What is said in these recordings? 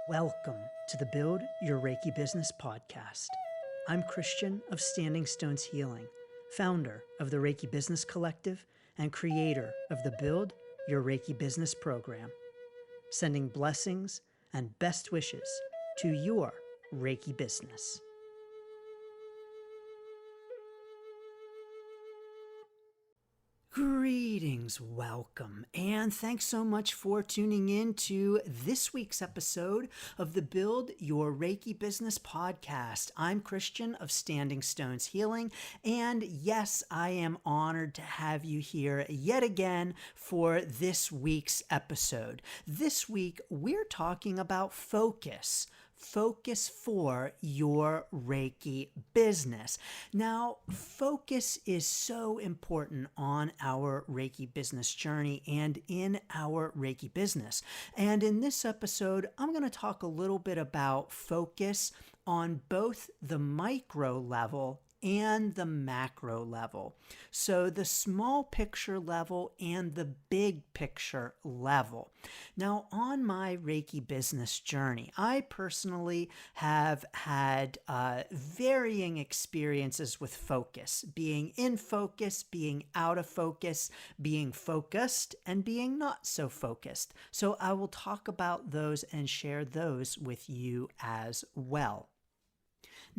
Welcome to the Build Your Reiki Business podcast. I'm Christian of Standing Stones Healing, founder of the Reiki Business Collective and creator of the Build Your Reiki Business program, sending blessings and best wishes to your Reiki business. Greetings, welcome, and thanks so much for tuning in to this week's episode of the Build Your Reiki Business podcast. I'm Christian of Standing Stones Healing, and yes, I am honored to have you here yet again for this week's episode. This week, we're talking about focus. Focus for your Reiki business. Now, focus is so important on our Reiki business journey and in our Reiki business. And in this episode, I'm going to talk a little bit about focus on both the micro level and the macro level. So the small picture level and the big picture level. Now, on my Reiki business journey, I personally have had varying experiences with focus, being in focus, being out of focus, being focused, and being not so focused. So I will talk about those and share those with you as well.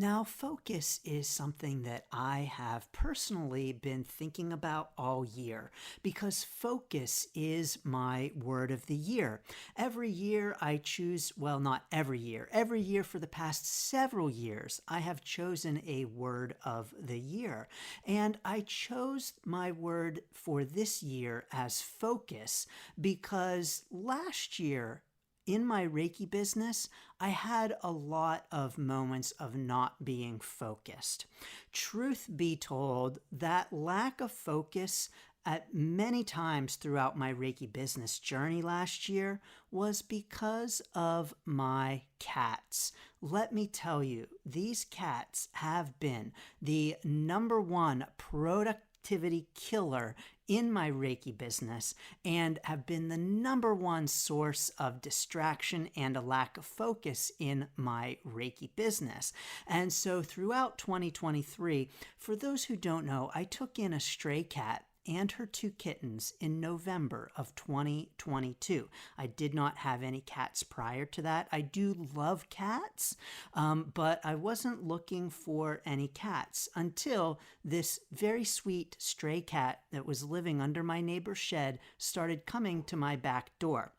Now, focus is something that I have personally been thinking about all year because focus is my word of the year. Every year I choose, well, not every year for the past several years, I have chosen a word of the year. And I chose my word for this year as focus because last year, in my Reiki business, I had a lot of moments of not being focused. Truth be told, that lack of focus at many times throughout my Reiki business journey last year was because of my cats. Let me tell you, these cats have been the number one productivity killer in my Reiki business and have been the number one source of distraction and a lack of focus in my Reiki business. And so throughout 2023, for those who don't know, I took in a stray cat and her two kittens in November of 2022. I did not have any cats prior to that. I do love cats, but I wasn't looking for any cats until this very sweet stray cat that was living under my neighbor's shed started coming to my back door.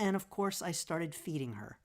And of course, I started feeding her.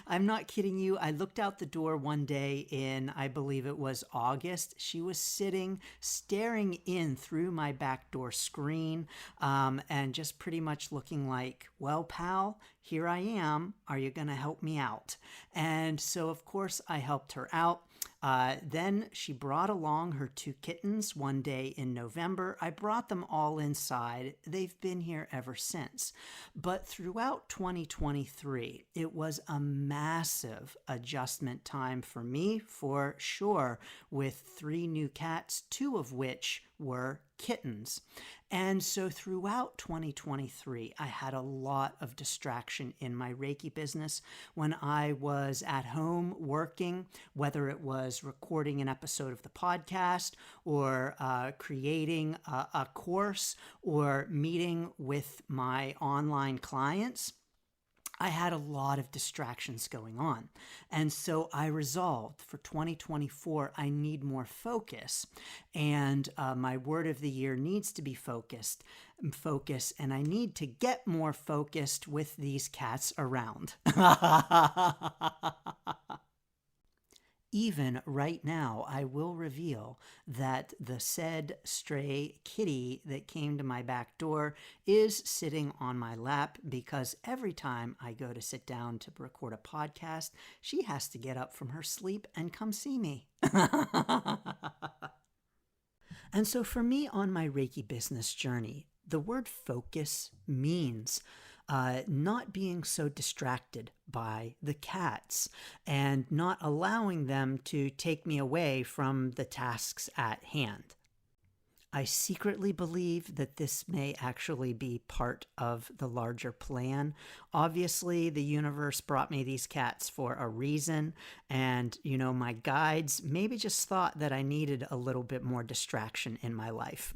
I'm not kidding you. I looked out the door one day in, I believe it was August. She was sitting, staring in through my back door screen, and just pretty much looking like, well, pal, here I am. Are you going to help me out? And so, of course, I helped her out. Then she brought along her two kittens one day in November. I brought them all inside. They've been here ever since. But throughout 2023, it was a massive adjustment time for me, for sure, with 3 new cats, 2 of which were kittens. And so throughout 2023, I had a lot of distraction in my Reiki business when I was at home working, whether it was recording an episode of the podcast or creating a course or meeting with my online clients. I had a lot of distractions going on. And so I resolved for 2024, I need more focus. And my word of the year needs to be focus. And I need to get more focused with these cats around. Even right now, I will reveal that the said stray kitty that came to my back door is sitting on my lap because every time I go to sit down to record a podcast, she has to get up from her sleep and come see me. And so for me on my Reiki business journey, the word focus means not being so distracted by the cats and not allowing them to take me away from the tasks at hand. I secretly believe that this may actually be part of the larger plan. Obviously, the universe brought me these cats for a reason, and my guides maybe just thought that I needed a little bit more distraction in my life.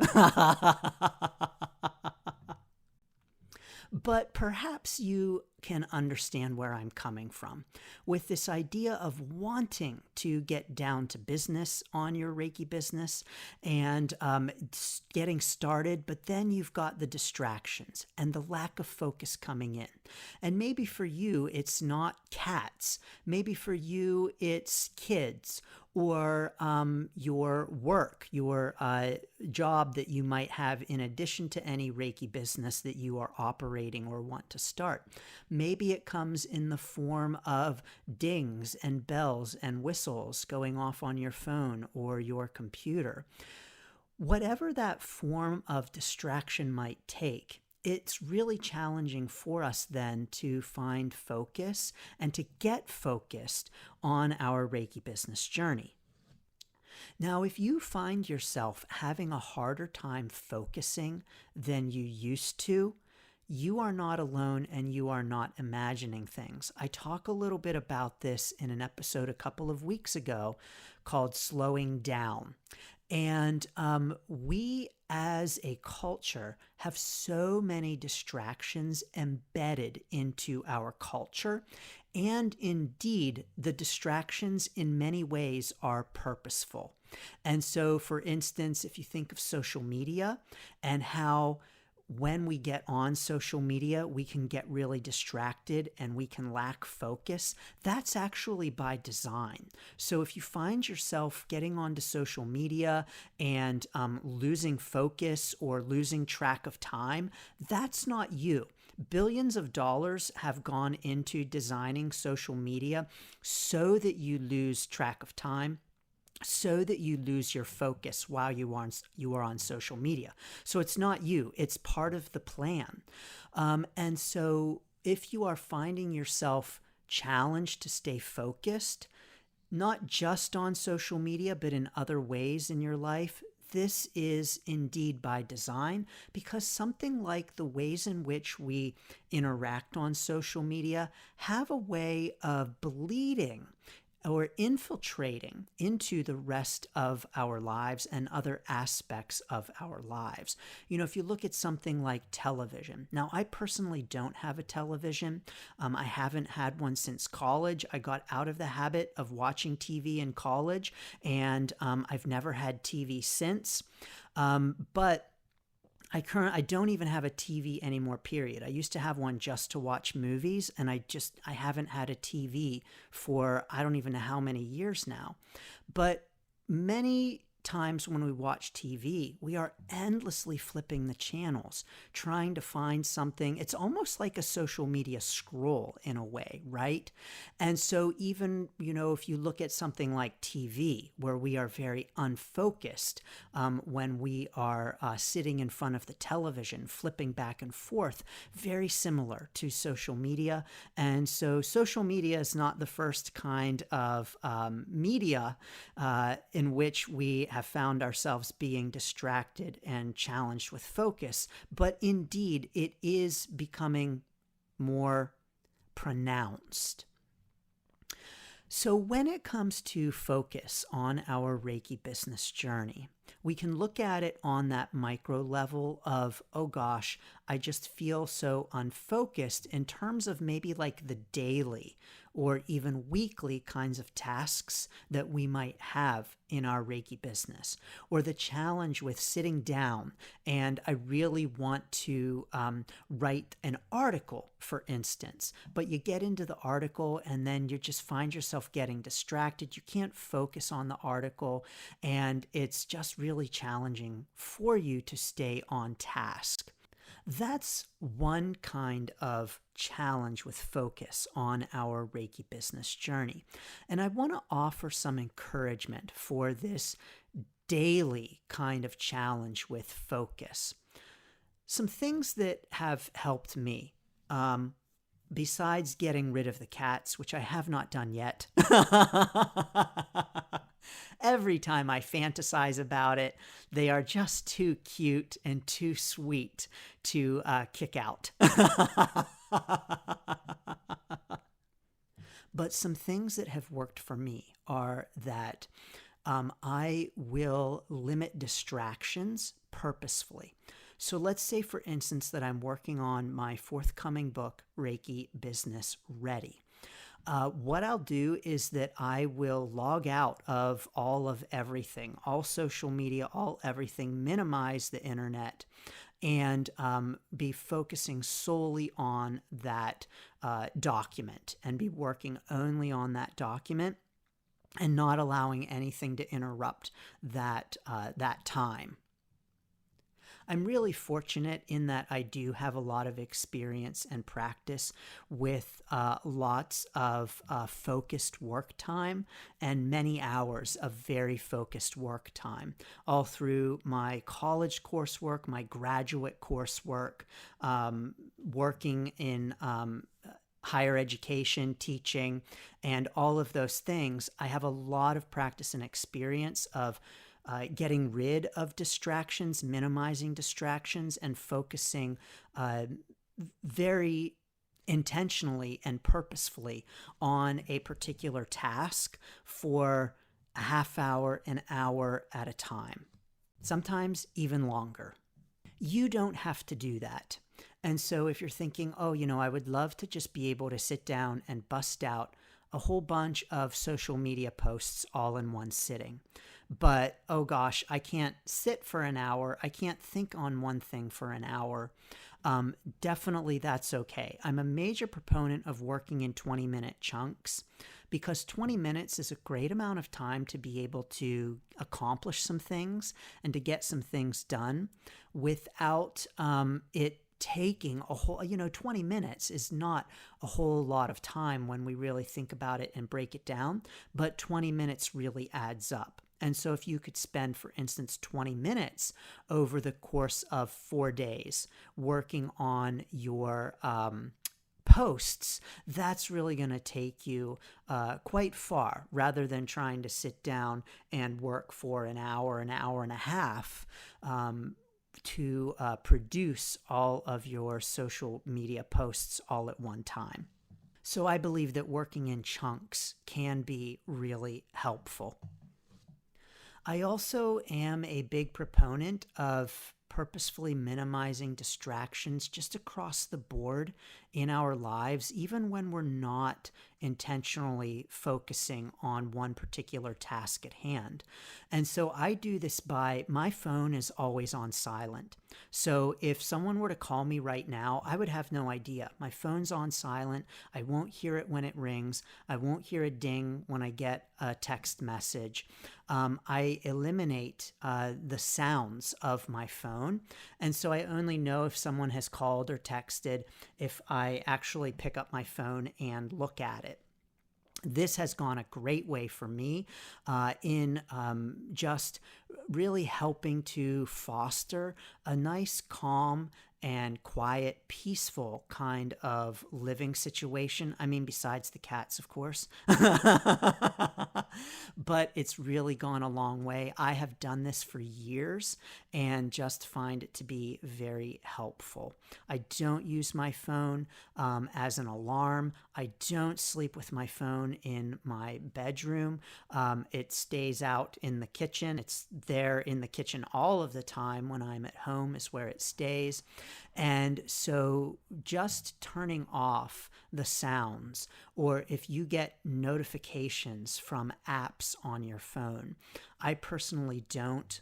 But perhaps you can understand where I'm coming from with this idea of wanting to get down to business on your Reiki business and getting started, but then you've got the distractions and the lack of focus coming in. And maybe for you, it's not cats. Maybe for you, it's kids or your work, your job that you might have in addition to any Reiki business that you are operating or want to start. Maybe it comes in the form of dings and bells and whistles going off on your phone or your computer. Whatever that form of distraction might take, it's really challenging for us then to find focus and to get focused on our Reiki business journey. Now, if you find yourself having a harder time focusing than you used to, you are not alone and you are not imagining things. I talk a little bit about this in an episode a couple of weeks ago called Slowing Down. And we as a culture have so many distractions embedded into our culture. And indeed, the distractions in many ways are purposeful. And so, for instance, if you think of social media and how when we get on social media, we can get really distracted and we can lack focus. That's actually by design. So if you find yourself getting onto social media and losing focus or losing track of time, that's not you. Billions of dollars have gone into designing social media so that you lose track of time, so that you lose your focus while you are on social media. So it's not you, it's part of the plan. And so if you are finding yourself challenged to stay focused, not just on social media, but in other ways in your life, this is indeed by design, because something like the ways in which we interact on social media have a way of bleeding or infiltrating into the rest of our lives and other aspects of our lives. If you look at something like television. Now, I personally don't have a television. I haven't had one since college. I got out of the habit of watching TV in college, and I've never had TV since. But I don't even have a TV anymore, period. I used to have one just to watch movies, and I haven't had a TV for I don't even know how many years now. But many times when we watch TV, we are endlessly flipping the channels, trying to find something. It's almost like a social media scroll in a way, right? And so even, if you look at something like TV, where we are very unfocused when we are sitting in front of the television, flipping back and forth, very similar to social media. And so social media is not the first kind of media in which we have found ourselves being distracted and challenged with focus, but indeed it is becoming more pronounced. So when it comes to focus on our Reiki business journey, we can look at it on that micro level of, oh gosh, I just feel so unfocused in terms of maybe like the daily or even weekly kinds of tasks that we might have in our Reiki business, or the challenge with sitting down and I really want to write an article, for instance, but you get into the article and then you just find yourself getting distracted. You can't focus on the article, and it's just really challenging for you to stay on task. That's one kind of challenge with focus on our Reiki business journey. And I want to offer some encouragement for this daily kind of challenge with focus. Some things that have helped me, besides getting rid of the cats, which I have not done yet, Every time I fantasize about it, they are just too cute and too sweet to kick out. But some things that have worked for me are that I will limit distractions purposefully. So let's say, for instance, that I'm working on my forthcoming book, Reiki Business Ready. What I'll do is that I will log out of all of everything, all social media, all everything, minimize the internet, and be focusing solely on that document and be working only on that document and not allowing anything to interrupt that time. I'm really fortunate in that I do have a lot of experience and practice with lots of focused work time and many hours of very focused work time, all through my college coursework, my graduate coursework, working in higher education, teaching, and all of those things. I have a lot of practice and experience of getting rid of distractions, minimizing distractions, and focusing very intentionally and purposefully on a particular task for a half hour, an hour at a time, sometimes even longer. You don't have to do that. And so if you're thinking, oh, I would love to just be able to sit down and bust out a whole bunch of social media posts all in one sitting. But, oh gosh, I can't sit for an hour. I can't think on one thing for an hour. Definitely that's okay. I'm a major proponent of working in 20-minute chunks because 20 minutes is a great amount of time to be able to accomplish some things and to get some things done without it taking a whole, 20 minutes is not a whole lot of time when we really think about it and break it down, but 20 minutes really adds up. And so if you could spend, for instance, 20 minutes over the course of 4 days working on your posts, that's really going to take you quite far rather than trying to sit down and work for an hour and a half to produce all of your social media posts all at one time. So I believe that working in chunks can be really helpful. I also am a big proponent of purposefully minimizing distractions just across the board in our lives, even when we're not intentionally focusing on one particular task at hand. And so I do this by, my phone is always on silent. So if someone were to call me right now, I would have no idea. My phone's on silent. I won't hear it when it rings. I won't hear a ding when I get a text message. I eliminate the sounds of my phone. And so I only know if someone has called or texted if I actually pick up my phone and look at it. This has gone a great way for me in just really helping to foster a nice, calm, and quiet, peaceful kind of living situation. I mean, besides the cats, of course. But it's really gone a long way. I have done this for years and just find it to be very helpful. I don't use my phone as an alarm. I don't sleep with my phone in my bedroom. It stays out in the kitchen. It's there in the kitchen all of the time. When I'm at home is where it stays. And so just turning off the sounds, or if you get notifications from apps on your phone, I personally don't.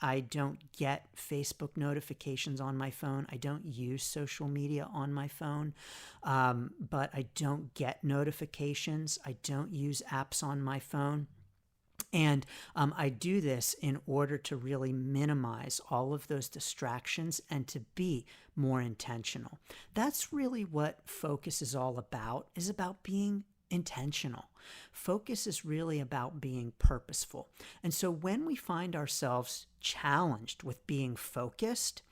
I don't get Facebook notifications on my phone. I don't use social media on my phone, but I don't get notifications. I don't use apps on my phone. And I do this in order to really minimize all of those distractions and to be more intentional. That's really what focus is all about, is about being intentional. Focus is really about being purposeful. And so when we find ourselves challenged with being focused,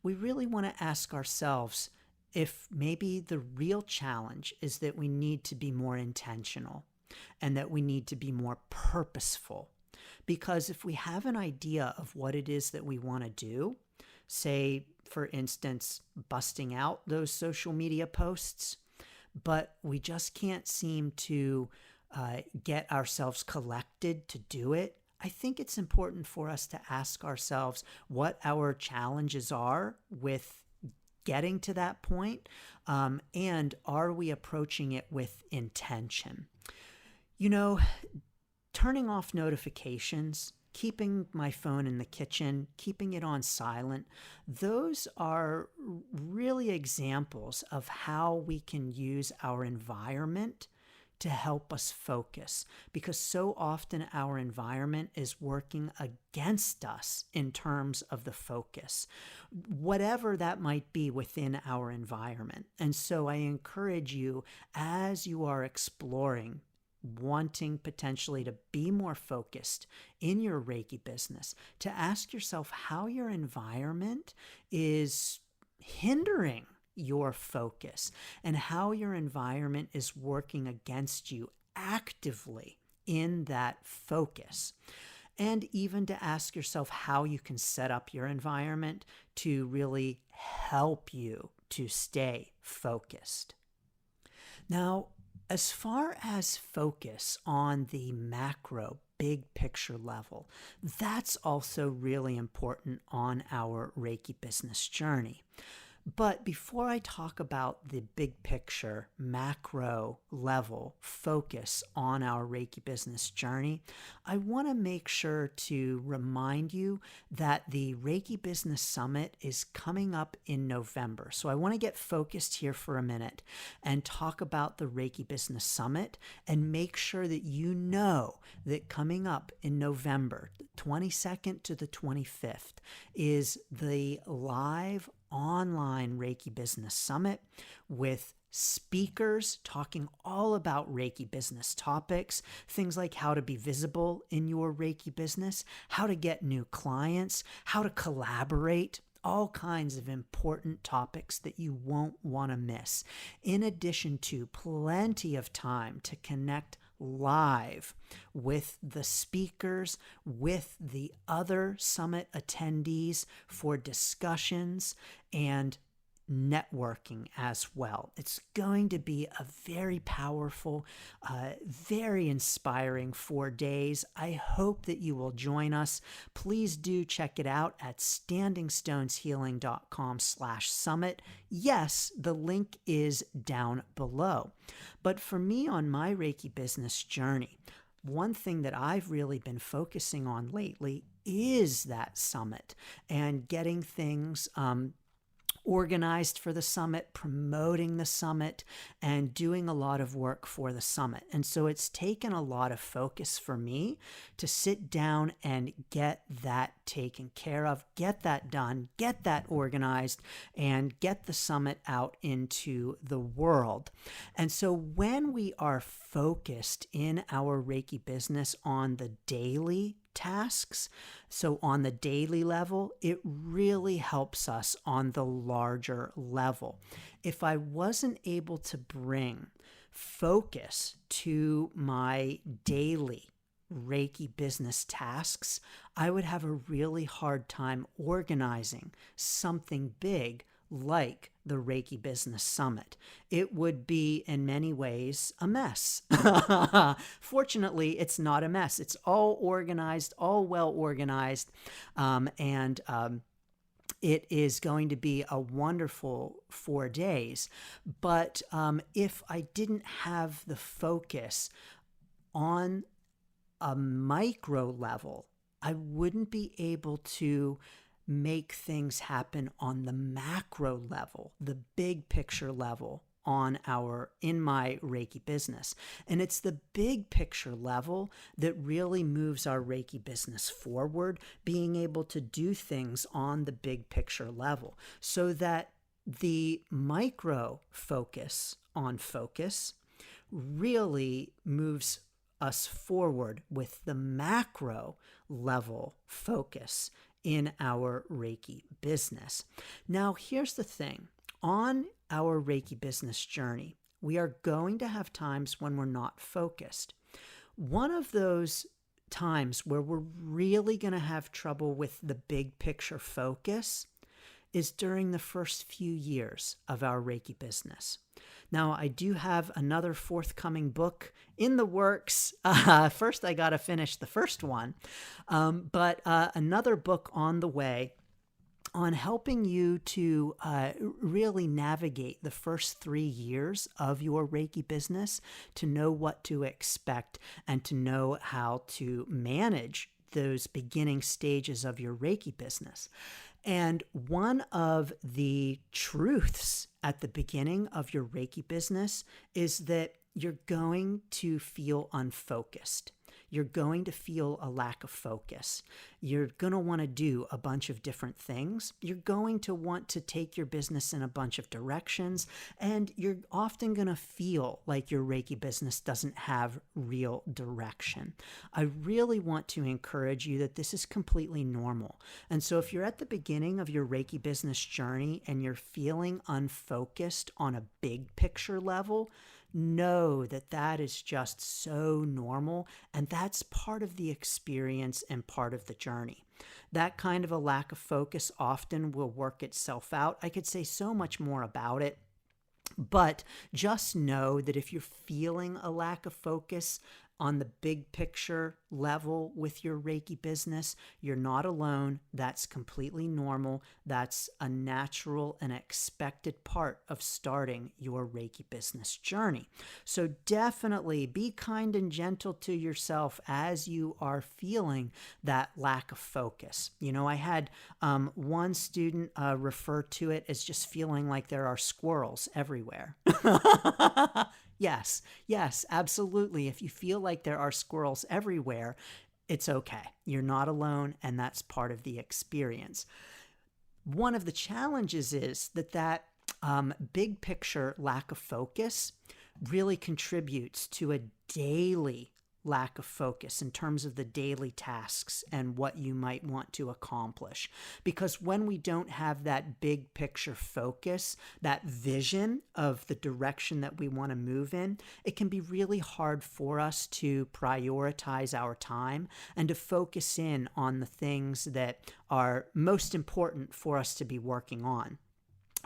we really want to ask ourselves if maybe the real challenge is that we need to be more intentional and that we need to be more purposeful. Because if we have an idea of what it is that we want to do, say, for instance, busting out those social media posts, but we just can't seem to get ourselves collected to do it, I think it's important for us to ask ourselves what our challenges are with getting to that point, and are we approaching it with intention? You know, turning off notifications, keeping my phone in the kitchen, keeping it on silent, those are really examples of how we can use our environment to help us focus, because so often our environment is working against us in terms of the focus, whatever that might be within our environment. And so I encourage you, as you are exploring wanting potentially to be more focused in your Reiki business, to ask yourself how your environment is hindering your focus and how your environment is working against you actively in that focus. And even to ask yourself how you can set up your environment to really help you to stay focused. Now, as far as focus on the macro, big picture level, that's also really important on our Reiki business journey. But before I talk about the big picture, macro level focus on our Reiki business journey, I want to make sure to remind you that the Reiki Business Summit is coming up in November. So I want to get focused here for a minute and talk about the Reiki Business Summit and make sure that you know that coming up in November, the 22nd to the 25th, is the live online Reiki Business Summit with speakers talking all about Reiki business topics, things like how to be visible in your Reiki business, how to get new clients, how to collaborate, all kinds of important topics that you won't want to miss. In addition to plenty of time to connect live with the speakers, with the other summit attendees for discussions and networking as well. It's going to be a very powerful, very inspiring 4 days. I hope that you will join us. Please do check it out at standingstoneshealing.com/summit. Yes, the link is down below. But for me on my Reiki business journey, one thing that I've really been focusing on lately is that summit and getting things organized for the summit, promoting the summit, and doing a lot of work for the summit. And so it's taken a lot of focus for me to sit down and get that taken care of, get that done, get that organized, and get the summit out into the world. And so when we are focused in our Reiki business on the daily tasks, so on the daily level, it really helps us on the larger level. If I wasn't able to bring focus to my daily Reiki business tasks, I would have a really hard time organizing something big like the Reiki Business Summit. It would be in many ways a mess. Fortunately, it's not a mess. It's all organized, all well organized, and it is going to be a wonderful 4 days. But if I didn't have the focus on a micro level, I wouldn't be able to make things happen on the macro level, the big picture level in my Reiki business. And it's the big picture level that really moves our Reiki business forward, being able to do things on the big picture level so that the micro focus on focus really moves us forward with the macro level focus in our Reiki business. Now, here's the thing. On our Reiki business journey, we are going to have times when we're not focused. One of those times where we're really going to have trouble with the big picture focus is during the first few years of our Reiki business. Now, I do have another forthcoming book in the works. First, I got to finish the first one, but another book on the way on helping you to really navigate the first 3 years of your Reiki business, to know what to expect and to know how to manage those beginning stages of your Reiki business. And one of the truths at the beginning of your Reiki business is that you're going to feel unfocused. You're going to feel a lack of focus. You're going to want to do a bunch of different things. You're going to want to take your business in a bunch of directions, and you're often going to feel like your Reiki business doesn't have real direction. I really want to encourage you that this is completely normal. And so if you're at the beginning of your Reiki business journey and you're feeling unfocused on a big picture level, know that that is just so normal, and that's part of the experience and part of the journey. That kind of a lack of focus often will work itself out. I could say so much more about it, but just know that if you're feeling a lack of focus on the big picture level with your Reiki business, you're not alone. That's completely normal. That's a natural and expected part of starting your Reiki business journey. So definitely be kind and gentle to yourself as you are feeling that lack of focus. You know, I had one student refer to it as just feeling like there are squirrels everywhere. Yes, absolutely. If you feel like there are squirrels everywhere, it's okay. You're not alone, and that's part of the experience. One of the challenges is that big picture lack of focus really contributes to a daily lack of focus in terms of the daily tasks and what you might want to accomplish. Because when we don't have that big picture focus, that vision of the direction that we want to move in, it can be really hard for us to prioritize our time and to focus in on the things that are most important for us to be working on.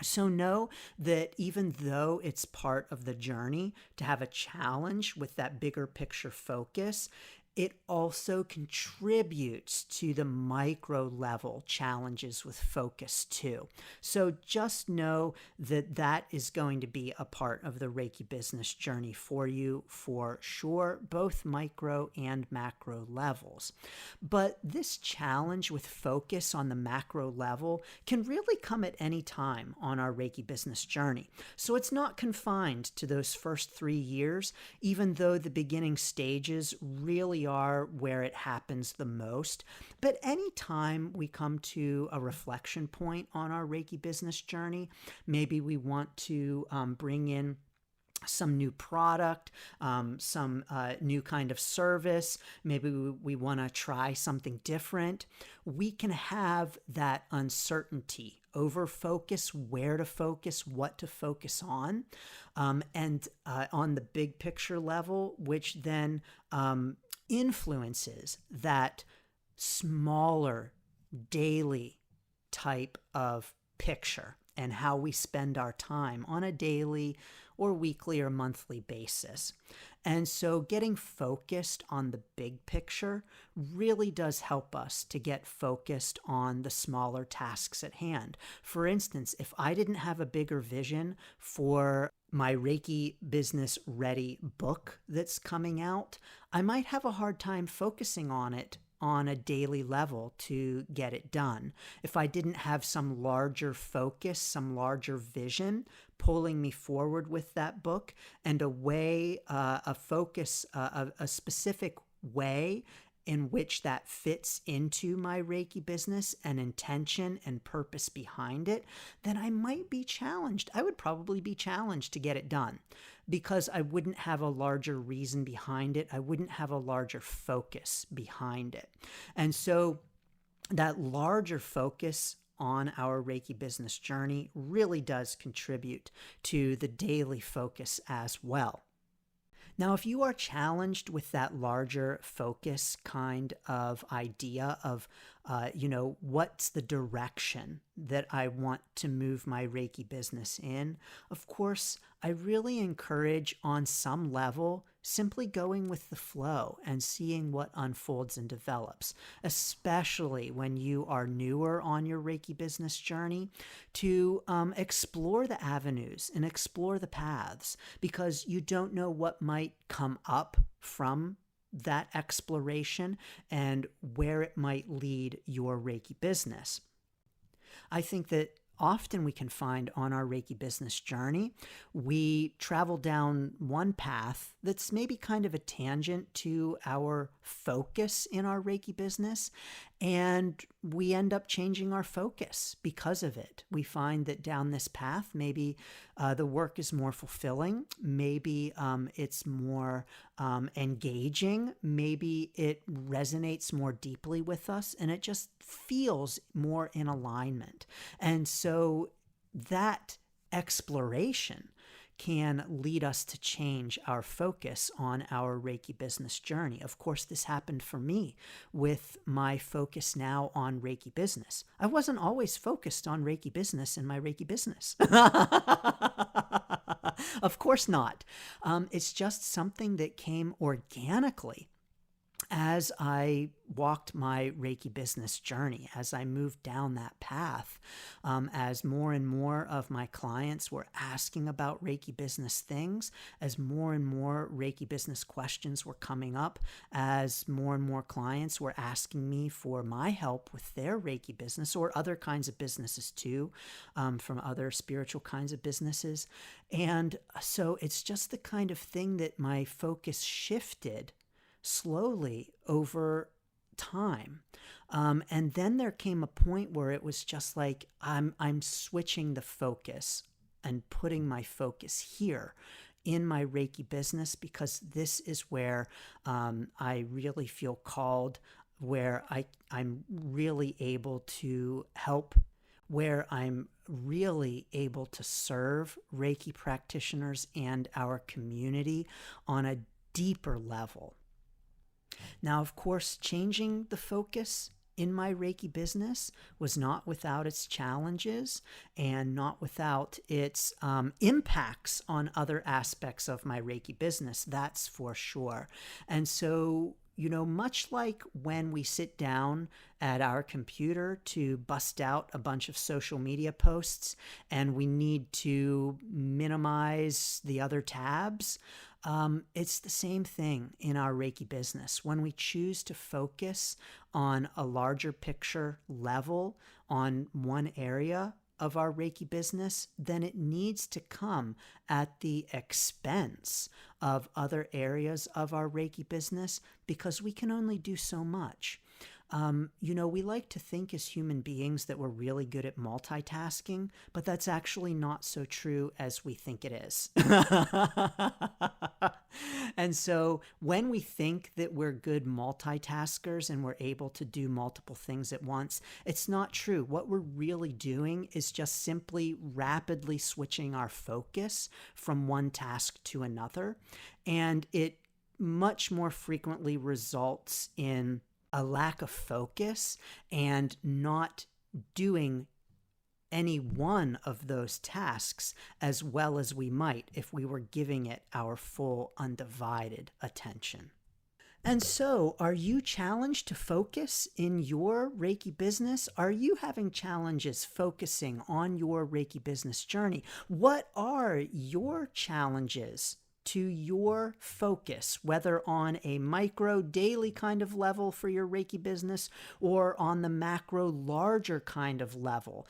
So know that even though it's part of the journey to have a challenge with that bigger picture focus, it also contributes to the micro level challenges with focus too. So just know that that is going to be a part of the Reiki business journey for you for sure, both micro and macro levels. But this challenge with focus on the macro level can really come at any time on our Reiki business journey. So it's not confined to those first 3 years, even though the beginning stages really are where it happens the most. But anytime we come to a reflection point on our Reiki business journey, maybe we want to bring in some new product, some new kind of service, maybe we want to try something different, we can have that uncertainty over focus, where to focus, what to focus on, and on the big picture level, which then influences that smaller daily type of picture and how we spend our time on a daily or weekly or monthly basis. And so getting focused on the big picture really does help us to get focused on the smaller tasks at hand. For instance, if I didn't have a bigger vision for my Reiki Business Ready book that's coming out, I might have a hard time focusing on it on a daily level to get it done. If I didn't have some larger focus, some larger vision pulling me forward with that book and a way, a focus, a specific way in which that fits into my Reiki business and intention and purpose behind it, then I might be challenged. I would probably be challenged to get it done because I wouldn't have a larger reason behind it. I wouldn't have a larger focus behind it. And so that larger focus on our Reiki business journey really does contribute to the daily focus as well. Now, if you are challenged with that larger focus kind of idea of, what's the direction that I want to move my Reiki business in, of course, I really encourage on some level simply going with the flow and seeing what unfolds and develops, especially when you are newer on your Reiki business journey, to explore the avenues and explore the paths, because you don't know what might come up from that exploration and where it might lead your Reiki business. I think that often we can find on our Reiki business journey, we travel down one path that's maybe kind of a tangent to our focus in our Reiki business, and we end up changing our focus because of it. We find that down this path, maybe the work is more fulfilling, maybe it's more engaging, maybe it resonates more deeply with us, and it just feels more in alignment. And so that exploration can lead us to change our focus on our Reiki business journey. Of course, this happened for me with my focus now on Reiki business. I wasn't always focused on Reiki business in my Reiki business. Of course not. It's just something that came organically as I walked my Reiki business journey, as I moved down that path, as more and more of my clients were asking about Reiki business things, as more and more Reiki business questions were coming up, as more and more clients were asking me for my help with their Reiki business or other kinds of businesses too, from other spiritual kinds of businesses. And so it's just the kind of thing that my focus shifted slowly over time. And then there came a point where it was just like, I'm switching the focus and putting my focus here in my Reiki business, because this is where I really feel called, where I'm really able to help, where I'm really able to serve Reiki practitioners and our community on a deeper level. Now, of course, changing the focus in my Reiki business was not without its challenges and not without its impacts on other aspects of my Reiki business, that's for sure. And so, much like when we sit down at our computer to bust out a bunch of social media posts and we need to minimize the other tabs, it's the same thing in our Reiki business. When we choose to focus on a larger picture level on one area of our Reiki business, then it needs to come at the expense of other areas of our Reiki business, because we can only do so much. We like to think as human beings that we're really good at multitasking, but that's actually not so true as we think it is. And so when we think that we're good multitaskers and we're able to do multiple things at once, it's not true. What we're really doing is just simply rapidly switching our focus from one task to another. And it much more frequently results in a lack of focus and not doing any one of those tasks as well as we might if we were giving it our full undivided attention. And so, are you challenged to focus in your Reiki business? Are you having challenges focusing on your Reiki business journey? What are your challenges to your focus, whether on a micro daily kind of level for your Reiki business or on the macro larger kind of level?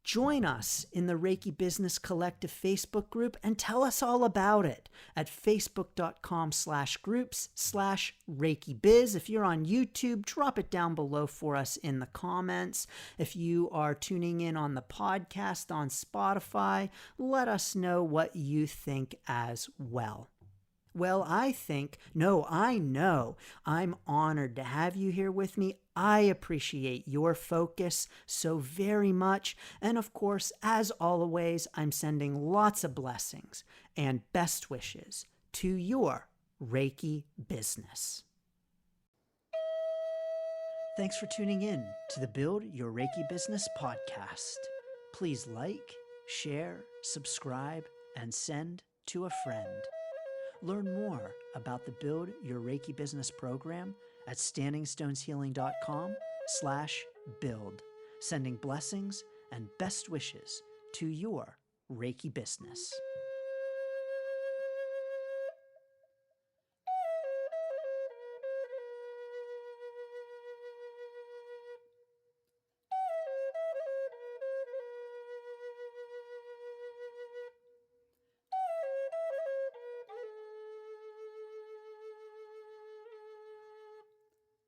Join us in the Reiki Business Collective Facebook group and tell us all about it at facebook.com/groups/ReikiBiz. If you're on YouTube, drop it down below for us in the comments. If you are tuning in on the podcast on Spotify, let us know what you think as well. Well, I know I'm honored to have you here with me. I appreciate your focus so very much. And of course, as always, I'm sending lots of blessings and best wishes to your Reiki business. Thanks for tuning in to the Build Your Reiki Business podcast. Please like, share, subscribe, and send to a friend. Learn more about the Build Your Reiki Business program at standingstoneshealing.com/build. Sending blessings and best wishes to your Reiki business.